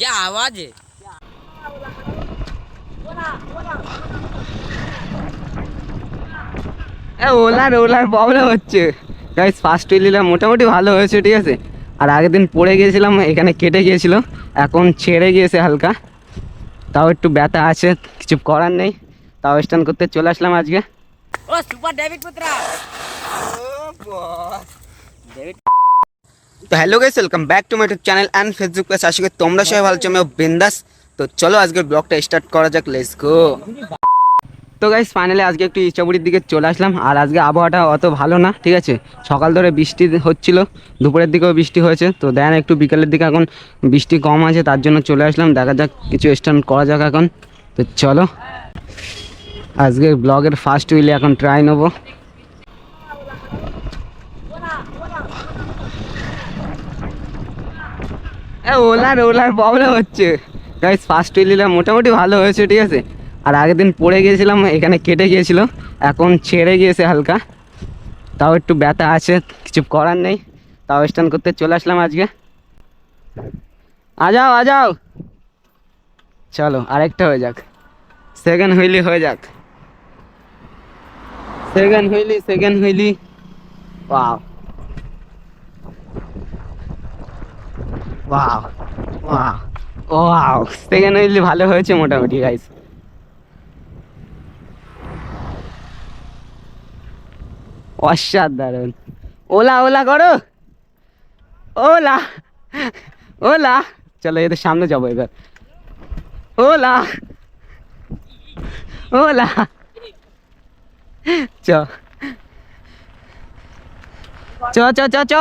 क्या आवाज है? ওলার ওলার প্রবলেম হচ্ছে গাইস। ফার্স্ট হুইলটা মোটামুটি ভালো হয়েছে, ঠিক আছে। আর আগের দিন পড়ে গিয়েছিলাম, এখানে কেটে গিয়েছিল, এখন ছেড়ে গিয়েছে হালকা, তাও একটু ব্যথা আছে, কিছু করার নেই। তাও স্ট্যান্ড করতে চলে আসলাম আজকে। ओ सुपर डेविड पुत्रा। डेविड তো hello guys, welcome back to my YouTube channel and Facebook page. আশা করি তোমরা সবাই ভালো আছো, আমিও বিন্দাস। তো চলো আজকের ব্লগটা স্টার্ট করা যাক, লেটস গো। তো গাইস ফাইনালি আজকে একটু ইচ্ছাপুরির দিকে চলে আসলাম। আর আজকে আবহাওয়াটা অত ভালো না, ঠিক আছে। সকাল ধরে বৃষ্টি হচ্ছিল, দুপুরের দিকেও বৃষ্টি হয়েছে, তো দেন একটু বিকেলের দিকে এখন বৃষ্টি কম আছে, তার জন্য চলে আসলাম। দেখা যাক কিছু স্ট্যান্ড করা যাক এখন। তো চলো আজকে ব্লগের ফার্স্ট হুইলে এখন ট্রাই নেবো। ওলার ওলার প্রবলেম হচ্ছে গাইস। ফার্স্ট হুইলটা মোটামুটি ভালো হয়েছে, ঠিক আছে। আর আগের দিন পড়ে গিয়েছিলাম, এখানে কেটে গিয়েছিল, এখন ছেড়ে গিয়েছে হালকা, তাও একটু ব্যথা আছে, কিছু করার নেই। তাও স্ট্যান্ড করতে চলে আসলাম আজকে। আ যাও চলো আরেকটা হয়ে যাক, সেকেন্ড হুইলি হয়ে যাক, second wheelie. Wow wow wow wow, second wheelie ভালো হয়েছে মোটামুটি গাইস। অসাধারণ। ওলা ওলা করো, ওলা ওলা। চলো এদের সামনে যাবো এবার। ওলা ওলা চ চ চ চ চ।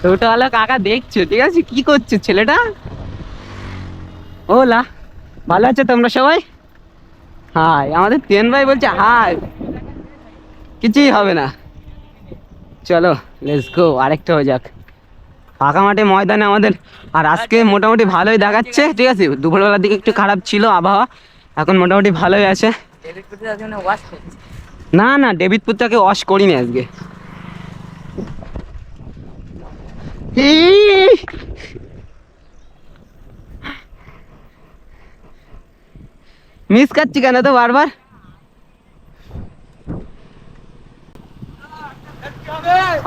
টোটোওয়ালা কাকা দেখছো, ঠিক আছে, কি করছে ছেলেটা। ওলা, ভালো আছে তোমরা সবাই? হাই, আমাদের তেন ভাই বলছে হাই। কিছুই হবে না, চলো লেটস গো, আরেকটা হয়ে যাক। ফাঁকা মাঠে ময়দানে আমাদের। আর আজকে মোটামুটি ভালোই দেখাচ্ছে, ঠিক আছে। দুপুরবেলার দিকে একটু খারাপ ছিল আবহাওয়া, এখন মোটামুটি ভালোই আছে। डेविड पुत्रा ने वॉश कर। না না, ডেভিড পুত্রকে ওয়াশ করিনি আজকে। মিস করছি কেন তো বারবার।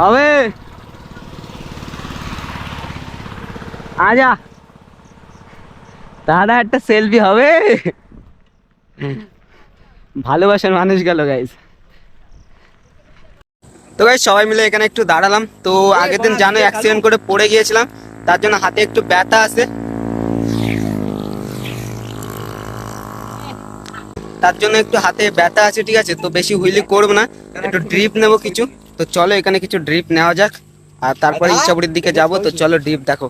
হবে আজা দাদা, একটা সেলফি হবে। ভালোবাসার মানুষ গেল গাইস। তো গাইস সবাই মিলে এখানে একটু দাঁড়ালাম। তো আগের দিন জানো অ্যাক্সিডেন্ট করে পড়ে গিয়েছিলাম, তার জন্য হাতে একটু ব্যথা আছে, তার জন্য একটু হাতে ব্যথা আছে, ঠিক আছে। তো বেশি হুইলি করবো না, একটু ড্রিপ নেবো কিছু। তো চলো এখানে কিছু ড্রিপ নেওয়া যাক, আর তারপরে ইচ্ছাপুরির দিকে যাব। তো চলো ড্রিপ দেখো।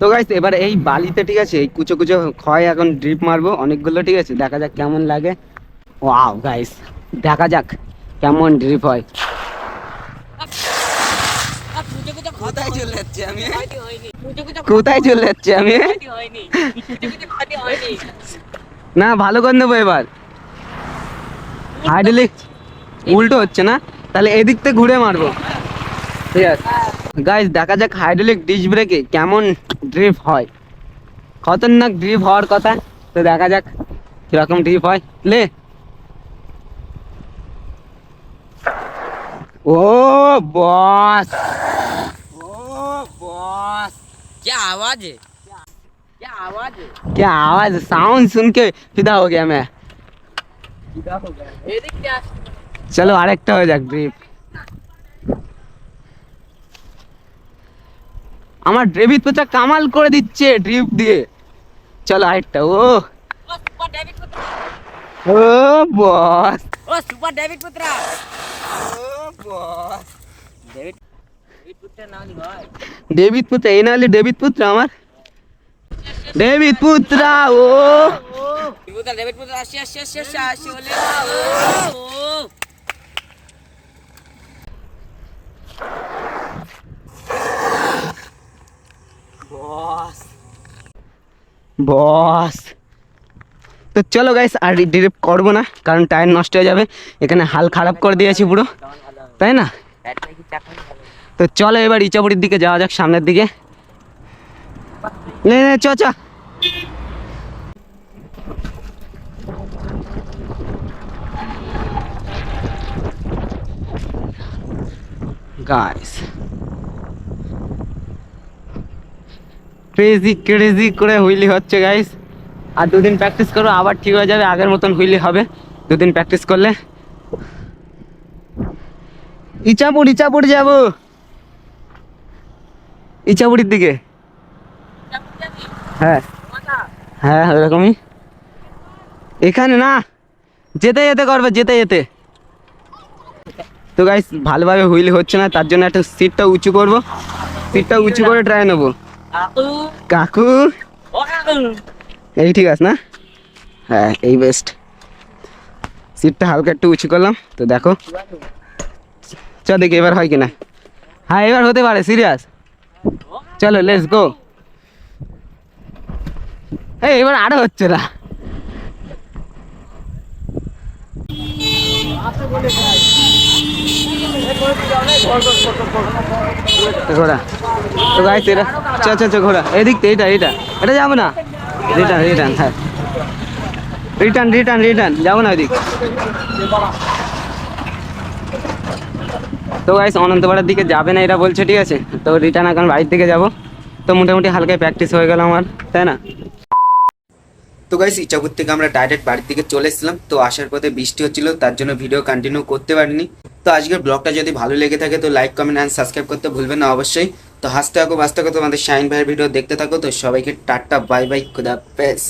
তো গাইস এবার এই বালিতে, ঠিক আছে, এই কুচো কুচো ক্ষয় এখন ড্রিপ মারবো অনেকগুলো, ঠিক আছে। দেখা যাক কেমন লাগে। ওয়াও গাইস, দেখা যাক কেমন ড্রিপ হয়। अब मुझे कुछ কোথায় চলে যাচ্ছে আমি, खाती होई नहीं। मुझे कुछ কোথায় চলে যাচ্ছে আমি। खाती होई नहीं। मुझे कुछ खाती होई नहीं। না ভালো করে নেবো এবার। হাইড্রোলিক উল্টো হচ্ছে না, তাহলে এদিক থেকে ঘুরে মারবো, ঠিক আছে। গাইস দেখা যাক হাইড্রোলিক ডিস্ক ব্রেকে কেমন ড্রিপ হয়। খতরনাক ড্রিপ হওয়ার কথা। তো দেখা যাক কিরকম ড্রিপ হয়। লে ও বস, ও बॉस, क्या आवाज है? क्या आवाज है? क्या आवाज, साउंड सुन के फिदा हो गया मैं। ये देख क्या। চলো আরেকটা হয়ে যাক ড্রিপ। আমার ডেভিড পুত্র কামাল করে দিচ্ছে ড্রিপ দিয়ে। চলো আরেকটা। ও ओ सुपर डेविड पुत्रा। ও বস, ओ सुपर डेविड पुत्रा। ও বস। डेविड डेविड पुत्रा नाम लिखा। ডেভিড পুত্র, এই না হলে ডেভিড পুত্র আমার। ডেভিড পুত্র ও पुत्रा डेविड पुत्रा आशी आशी आशी आशी आशी बोले। ओ বস বস। তো চলো গাইস আর ড্রিপ করবো না, কারণ টায়ার নষ্ট হয়ে যাবে। এখানে হাল খারাপ করে দিয়েছি পুরো, তাই না। তো চলো এবার ইচাপুরির দিকে যাওয়া যাক, সামনের দিকে। লে লে চ চ গাইস ক্রেজি ক্রেজি করে হুইলি হচ্ছে গাইস। আর দুদিন প্র্যাকটিস করো আবার ঠিক হয়ে যাবে, আগের মতন হুইলি হবে দুদিন প্র্যাকটিস করলে। ইচাপুর যাবো, ইচাপুরির দিকে। হ্যাঁ হ্যাঁ ওরকমই। এখানে না, যেতে যেতে করবে, যেতে যেতে। তো গাইস ভালোভাবে হুইলি হচ্ছে না, তার জন্য একটা সিটটা উঁচু করবো, সিটটা উঁচু করে ট্রাই নেবো। কাকু এই ঠিক আছে না? হ্যাঁ এই বেস্ট। সিটটা হালকা একটু উঁচু করলাম, তো দেখো চ দেখি এবার হয় কিনা। হ্যাঁ এবার হতে পারে, সিরিয়াস। চলো লেটস গো। এই এবার আরো হচ্ছে না। ঘোড়া তো গাইস এটা চ চ চ ঘোড়া এদিক থেকে, এটা যাবো না। রিটার্ন হ্যাঁ রিটার্ন যাবো না ওইদিক। তো গাইস অনন্তপাড়ার দিকে যাবে না এটা বলছে, ঠিক আছে। তো রিটার্ন এখন বাড়ির দিকে যাবো। তো মোটামুটি হালকা প্র্যাকটিস হয়ে গেল আমার, তাই না? তো গাইস ইচ্ছাপুর থেকে আমরা ডাইরেক্ট বাড়ির দিকে চলে এসেছিলাম। তো আসার পথে বৃষ্টি হচ্ছিল, তার জন্য ভিডিও কন্টিনিউ করতে পারিনি। তো আজকের ব্লগটা যদি ভালো লেগে থাকে তো লাইক কমেন্ট অ্যান্ড সাবস্ক্রাইব করতে ভুলবেন না অবশ্যই। তো হাসতে থাকো বাঁচতে থাকো, তোমাদের শাইন ভাইয়ের ভিডিও দেখতে থাকো। তো সবাইকে টাটা বাই বাই, খুদা হাফেজ।